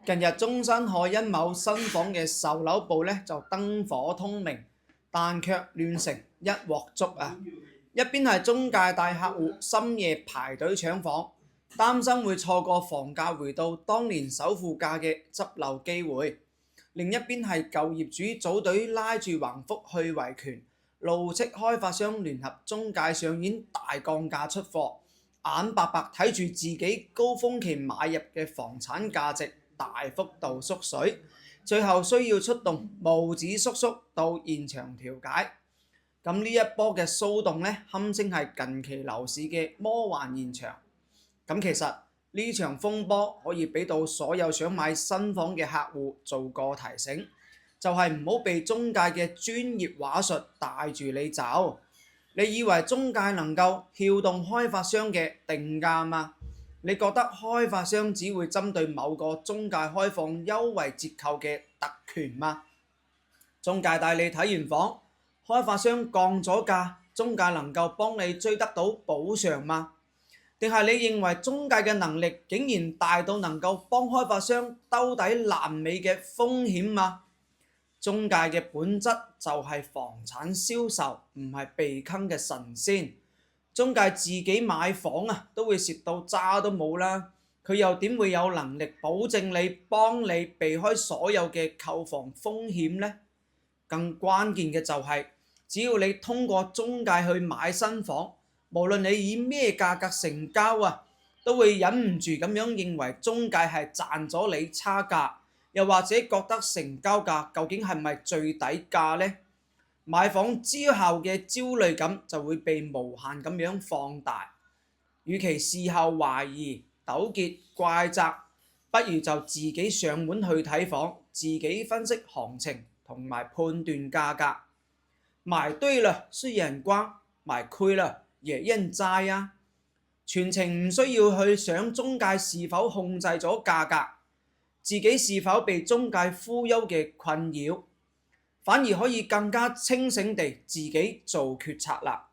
近日中山海欣某新房嘅售樓部呢就燈火通明，但卻亂成一鍋粥啊！一邊係中介帶客戶深夜排隊搶房，擔心會錯過房價回到當年首付價嘅執漏機會；另一邊係舊業主組隊拉住橫幅去維權，怒斥開發商聯合中介上演大降價出貨，眼白白睇住自己高峰期買入嘅房產價值大幅度縮水，最後需要出動拇指叔叔到現場調解。咁呢一波嘅騷動呢，堪稱係近期樓市嘅魔幻現場。咁其實呢場風波可以俾到所有想買新房嘅客戶做個提醒，就係唔好被中介嘅專業話術帶住你走。你以為中介能夠撬動開發商嘅定價嗎？你覺得開發商只會針對某個中介開放優惠折扣嘅特權嗎？中介帶你睇完房，開發商降咗價，中介能夠幫你追得到補償嗎？定係你認為中介嘅能力竟然大到能夠幫開發商兜底爛尾嘅風險嗎？中介嘅本質就係房產銷售，唔係被坑嘅神仙。中介自己買房都會蝕到渣都冇啦，佢又點會有能力保證你幫你避開所有嘅購房風險呢？更關鍵嘅就係，只要你通過中介去買新房，無論你以咩價格成交都會忍唔住咁樣認為中介係賺咗你差價，又或者覺得成交價究竟係咪最底價呢？買房之後嘅焦慮感就會被無限咁樣放大。與其事後懷疑、糾結、怪責，不如就自己上門去睇房，自己分析行情同埋判斷價格。買對了是眼光，買虧了也認債啊！全程唔需要去想中介是否控制咗價格，自己是否被中介忽悠嘅困擾，反而可以更加清醒地自己做決策啦。